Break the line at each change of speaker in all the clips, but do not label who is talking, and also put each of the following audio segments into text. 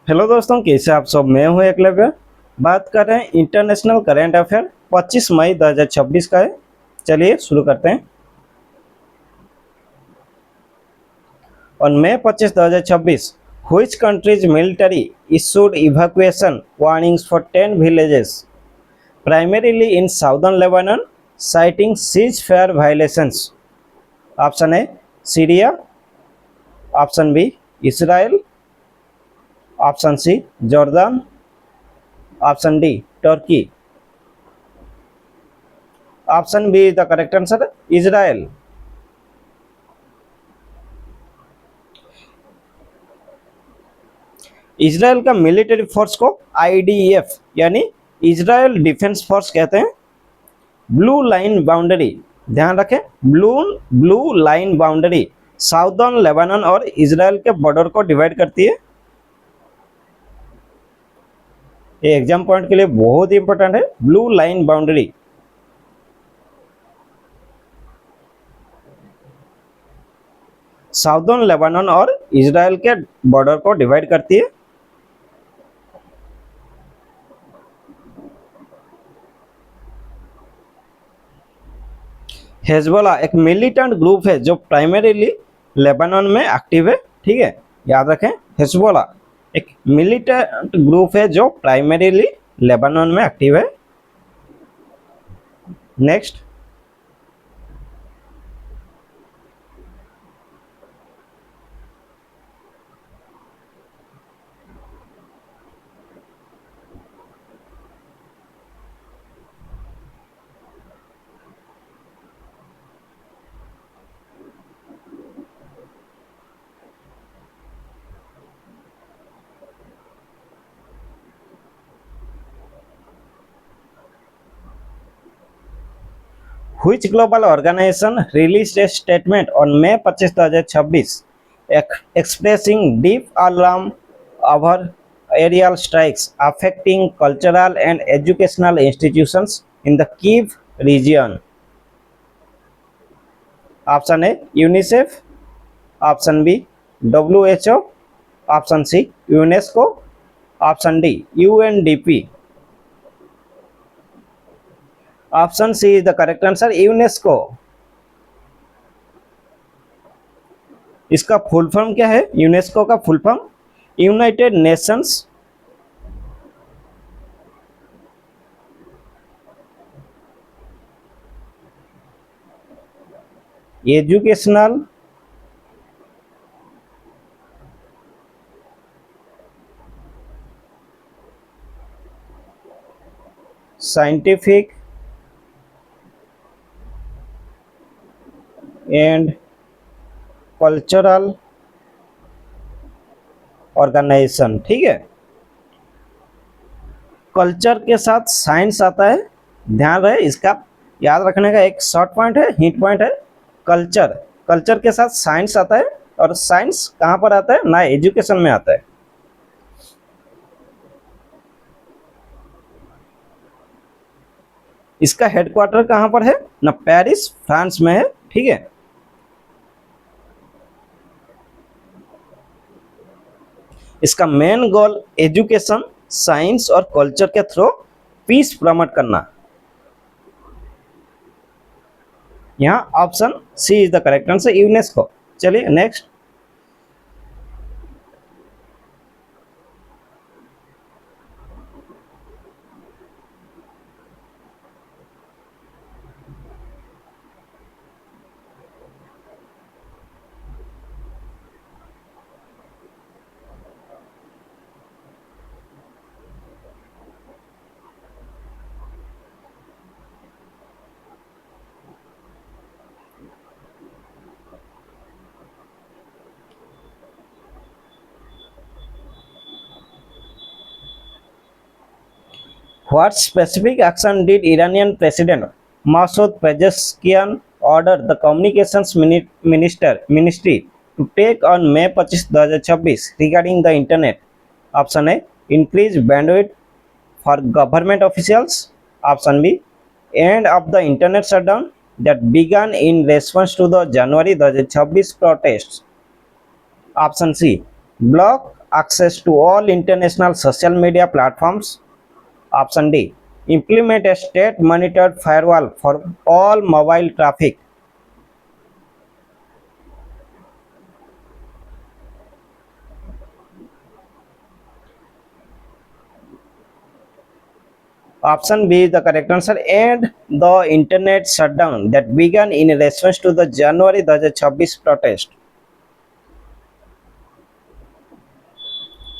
Hello दोस्तों, कैसे आप सब। मैं हूं एकलव्य। बात कर रहे हैं इंटरनेशनल करंट अफेयर 25 मई 2026 का है। चलिए शुरू करते हैं। On May 25, 2026, which country's military issued evacuation warnings for 10 villages, primarily in southern Lebanon, citing ceasefire violations? Option A Syria, option B Israel, option C Jordan, option D Turkey. Option B the correct answer, Israel. Israel का military force को IDF यानी Israel defence force कहते हैं। Blue line boundary, ध्यान रखें, blue blue line boundary southern Lebanon और Israel के border को डिवाइड करती है। ये एग्जाम पॉइंट के लिए बहुत इंपॉर्टेंट है, blue line boundary. Southern Lebanon और इजराइल के बॉर्डर को डिवाइड करती है। हेजबोला एक मिलिटेंट ग्रुप है जो प्राइमरीली लेबानन में एक्टिव है। ठीक है, याद रखें, हेजबोला एक मिलिटेंट ग्रुप है जो प्राइमरीली लेबानन में एक्टिव है। Next, Which global organization released a statement on May 25, 2026 expressing deep alarm over aerial strikes affecting cultural and educational institutions in the Kyiv region? Option A UNICEF, option B WHO, option C UNESCO, option D UNDP. Option C is the correct answer, UNESCO. इसका full form क्या है? UNESCO का full form United Nations educational scientific and cultural organization. ठीक है, culture के साथ science आता है, ध्यान रहे, इसका याद रखने का एक शॉर्ट पॉइंट है, हिंट पॉइंट है। कल्चर, कल्चर के साथ साइंस आता है, और साइंस कहाँ पर आता है? ना एजुकेशन में आता है। इसका हेडक्वार्टर कहाँ पर है? ना पेरिस फ्रांस में है। ठीक है, इसका मेन गोल एजुकेशन, साइंस और कल्चर के थ्रू पीस प्रमोट करना। यहाँ option C is the correct answer, UNESCO. चलिए next, what specific action did Iranian President Masoud Pezeshkian order the communications ministry to take on May 25, 2026 regarding the internet? Option A increase bandwidth for government officials, option B end of the internet shutdown that began in response to the January 2026 protests, option C block access to all international social media platforms. Option D, implement a state monitored firewall for all mobile traffic. Option B is the correct answer. And the internet shutdown that began in response to the January 2026 protest.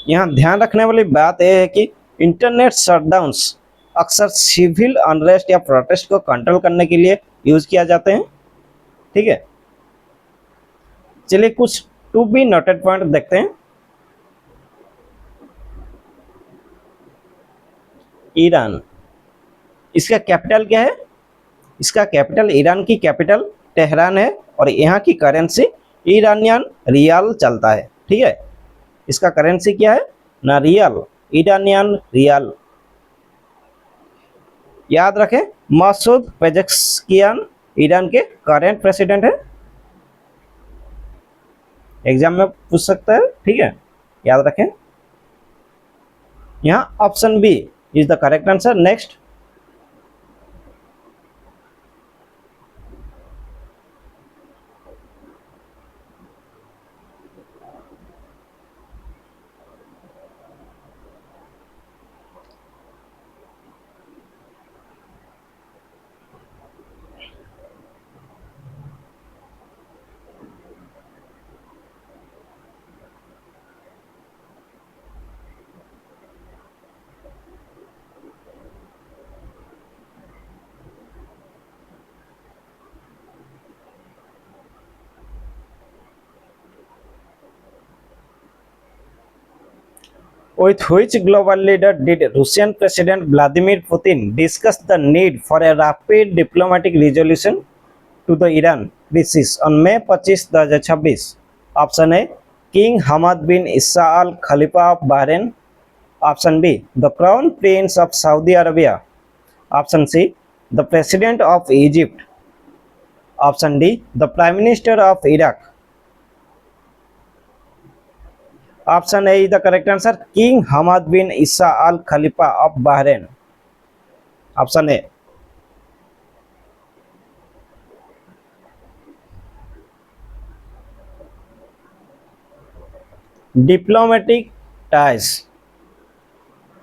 यहाँ ध्यान रखने वाली बात यह है कि internet shutdowns अक्सर civil unrest या प्रोटेस्ट को कंट्रोल करने के लिए यूज किया जाते हैं। ठीक है, चलिए कुछ टू बी नोटेड पॉइंट देखते हैं। ईरान, इसका कैपिटल क्या है? इसका कैपिटल, ईरान की कैपिटल तेहरान है और यहाँ की करेंसी ईरानियन रियाल चलता है। ठीक है, इसका करेंसी क्या है ना? Rial, Iranian rial. याद रखें, मसूद पेजेस्कियान ईरान के करेंट प्रेसिडेंट है। एग्जाम में पूछ सकता है। ठीक है, याद रखें। यहाँ option B is the correct answer. Next, with which global leader did Russian President Vladimir Putin discuss the need for a rapid diplomatic resolution to the Iran crisis on May 25, 2026? Option A, King Hamad bin Isa Al Khalifa of Bahrain. Option B, the Crown Prince of Saudi Arabia. Option C, the President of Egypt. Option D, the Prime Minister of Iraq. Option A is the correct answer. King Hamad bin Isa Al Khalifa of Bahrain. Option A. Diplomatic ties,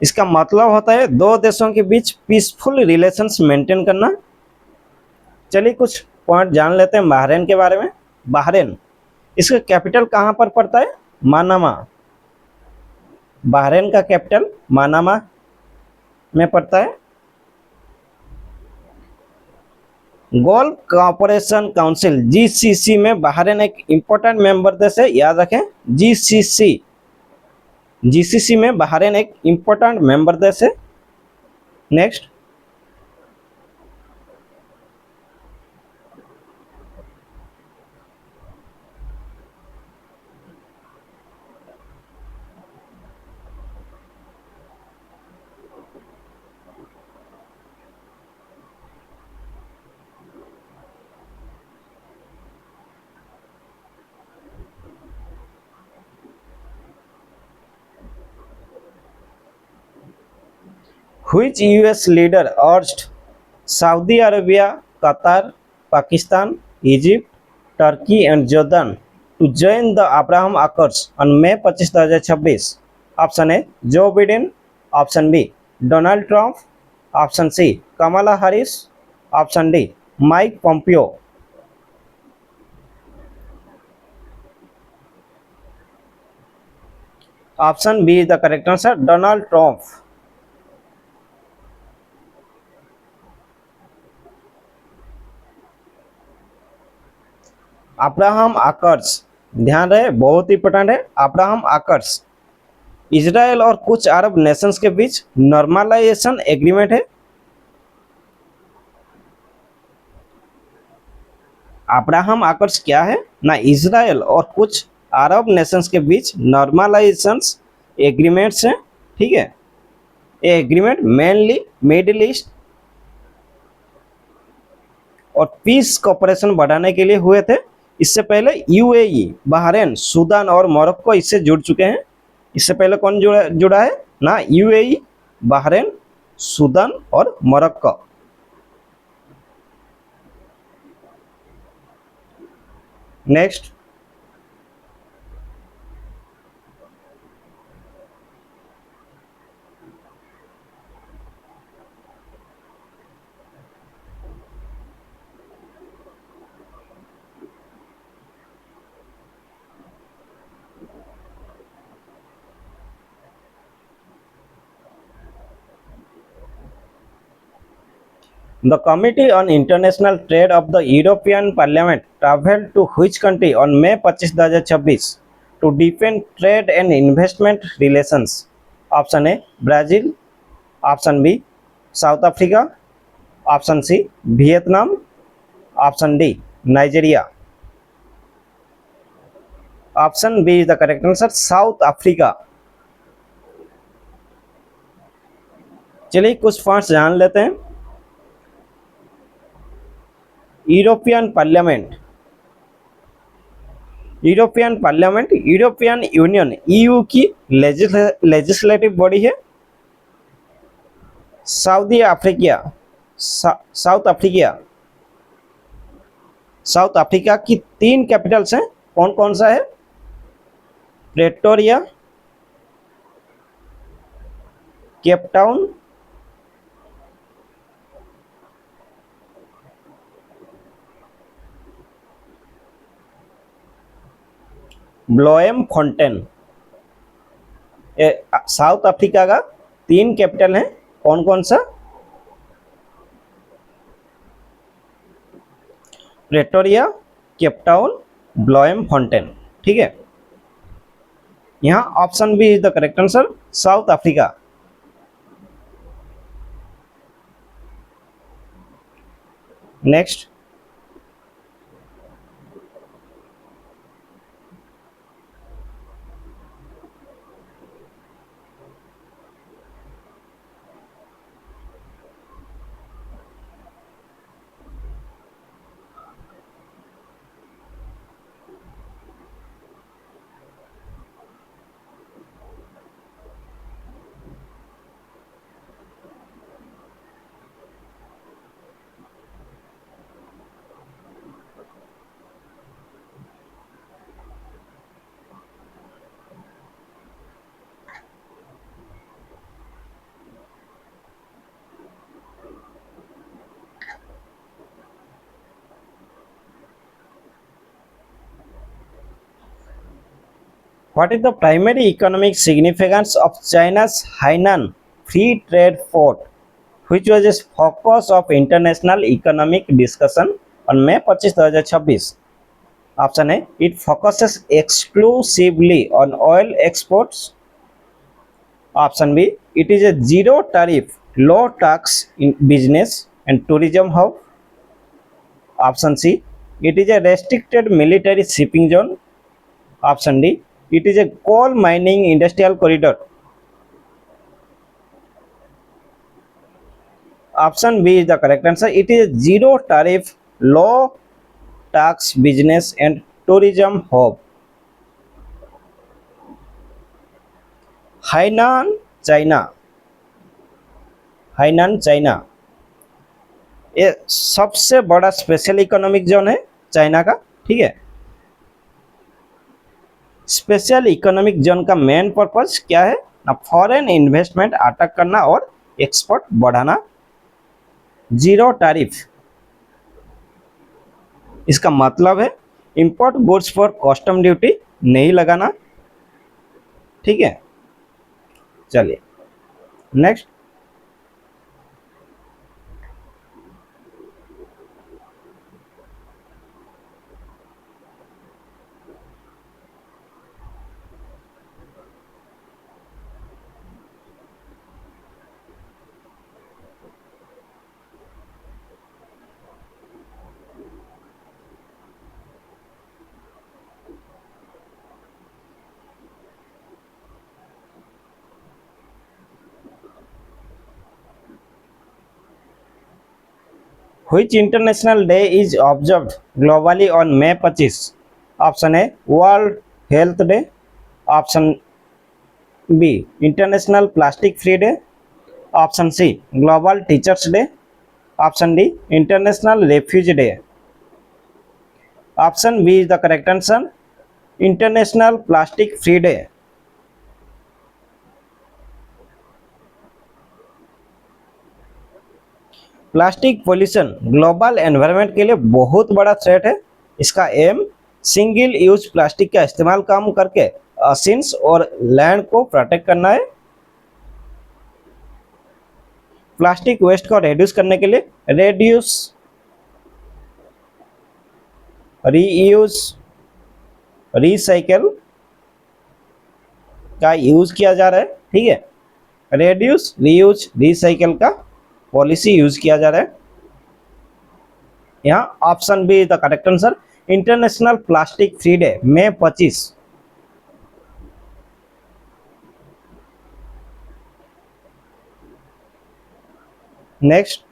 इसका मतलब होता है दो देशों के बीच peaceful relations maintain करना। चलिए कुछ पॉइंट जान लेते हैं बहरीन के बारे में। बहरीन, इसका कैपिटल कहाँ पर पड़ता है? मानामा। बहरीन का कैपिटल मानामा में पड़ता है। गल्फ कॉर्पोरेशन काउंसिल जीसीसी में बहरीन एक इंपॉर्टेंट मेंबर देश है। याद रखें, जीसीसी में बहरीन एक इंपॉर्टेंट मेंबर देश है। Next, which US leader urged Saudi Arabia, Qatar, Pakistan, Egypt, Turkey and Jordan to join the Abraham Accords on May 25, 2026? Option A, Joe Biden. Option B, Donald Trump. Option C, Kamala Harris. Option D, Mike Pompeo. Option B is the correct answer. Donald Trump. Abraham occurs, ध्यान रहे, बहुत important है। Abraham occurs Israel और कुछ अरब Nations के बीच normalisation agreement है। Abraham occurs क्या है ना? इजराइल और कुछ अरब नेशंस के बीच नॉर्मलाइजेशन एग्रीमेंट्स हैं। ठीक है, ये एग्रीमेंट मेनली मिडिल ईस्ट और पीस कॉपरेशन बढ़ाने के लिए हुए थे। इससे पहले यूएई, बहरीन, सूडान और मोरक्को इससे जुड़ चुके हैं। इससे पहले कौन जुड़ा है ना, यूएई, बहरीन, सूडान और Morocco. Next, the Committee on International Trade of the European Parliament traveled to which country on May 25, 2026 to deepen trade and investment relations? Option A Brazil, option B South Africa, option C Vietnam, option D Nigeria. Option B is the correct answer, South Africa. चलिए कुछ points जान लेते हैं। European Parliament, European Union EU की legislative body है। South Africa की 3 capitals हैं, कौन कौन सा है? Pretoria, Cape Town, Bloemfontein. South Africa का 3 कैपिटल है, कौन कौन सा? Pretoria, Cape Town, Bloemfontein. ठीक है, यहाँ option B is the correct answer, South Africa. Next, what is the primary economic significance of China's Hainan Free Trade Port, which was a focus of international economic discussion on May 25, 2026? Option A, it focuses exclusively on oil exports. Option B, it is a zero tariff, low tax in business and tourism hub. Option C, it is a restricted military shipping zone. Option D, it is a coal mining industrial corridor. Option B is the correct answer. It is a zero tariff, low tax business and tourism hub. Hainan China ये सबसे बड़ा special economic zone है China का। ठीक है, special economic zone का main purpose क्या है ना, फॉरेन इन्वेस्टमेंट अटैक करना और एक्सपोर्ट बढ़ाना। जीरो टैरिफ, इसका मतलब है इंपोर्ट गुड्स पर कस्टम ड्यूटी नहीं लगाना। ठीक है, चलिए next, Which international day is observed globally on May 25? Option A, World Health Day. Option B international plastic free day, option C global teachers day, option D international refugee day. Option B is the correct answer, international plastic free day. Plastic pollution global environment के लिए बहुत बड़ा threat है। इसका am single use plastic का इस्तेमाल कम करके oceans और लैंड को प्रोटेक्ट करना है। प्लास्टिक वेस्ट को रिड्यूस करने के लिए रेड्यूस, रीयूज, रिसाइकल का यूज किया जा रहा है। ठीक है, रेड्यूस, रीयूज, रिसाइकल का पॉलिसी यूज किया जा रहा है। यहाँ option B the correct answer, international plastic free day मई 25। Next,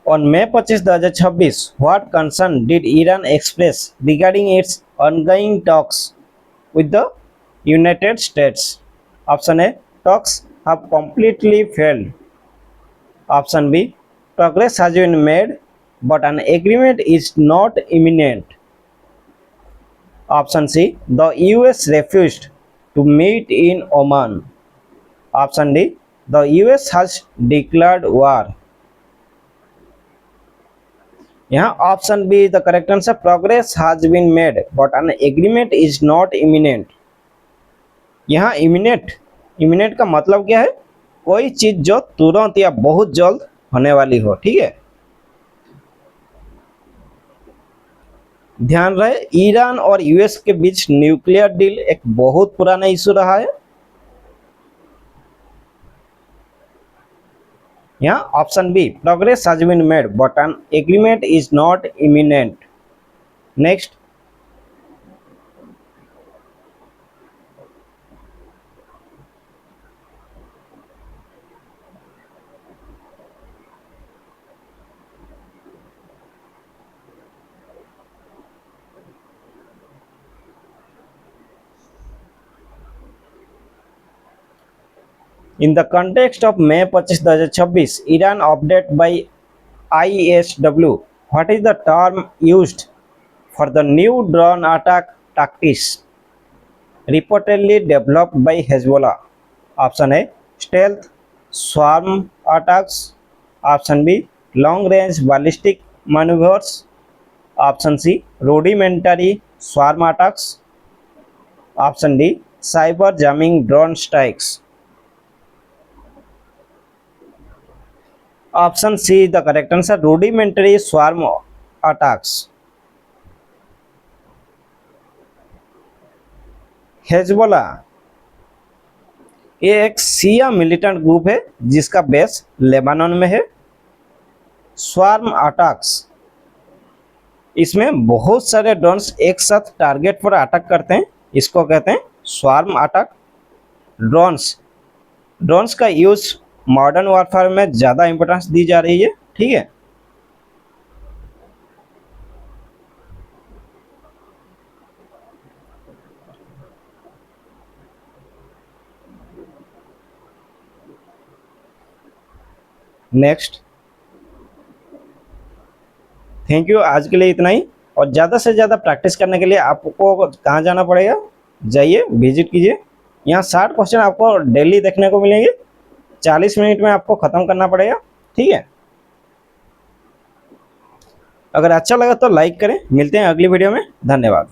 on May 25, 2026, what concern did Iran express regarding its ongoing talks with the United States? Option A, talks have completely failed. Option B, progress has been made but an agreement is not imminent. Option C, the US refused to meet in Oman. Option D, the US has declared war. यहाँ option B the correct answer, progress has been made but an agreement is not imminent. यहाँ imminent का मतलब क्या है? कोई चीज जो तुरंत या बहुत जल्द होने वाली हो। ठीक है, ध्यान रहे ईरान और यूएस के बीच न्यूक्लियर डील एक बहुत पुराना इशू रहा है। यहाँ option B, progress has been made but an agreement is not imminent. Next, in the context of May 25, 2026, Iran update by ISW, what is the term used for the new drone attack tactics reportedly developed by Hezbollah? Option A, stealth swarm attacks. Option B, long range ballistic maneuvers. Option C, rudimentary swarm attacks. Option D, cyber jamming drone strikes. Option see the correct answer, rudimentary swarm attacks. Hezbollah ये एक शिया militant group है जिसका base Lebanon में है। Swarm attacks, इसमें बहुत सारे drones एक साथ टारगेट पर अटैक करते हैं, इसको कहते हैं स्वार्म अटैक। ड्रोन्स का यूज मॉडर्न वॉरफेयर में ज़्यादा इंपॉर्टेंस दी जा रही है। ठीक है, नेक्स्ट, थैंक यू। आज के लिए इतना ही, और ज़्यादा से ज़्यादा प्रैक्टिस करने के लिए आपको कहाँ जाना पड़ेगा? जाइए, विजिट कीजिए। यहाँ 60 क्वेश्चन आपको डेली देखने को मिलेंगे, 40 मिनट में आपको खत्म करना पड़ेगा। ठीक है, अगर अच्छा लगा तो लाइक करें। मिलते हैं अगली वीडियो में, धन्यवाद।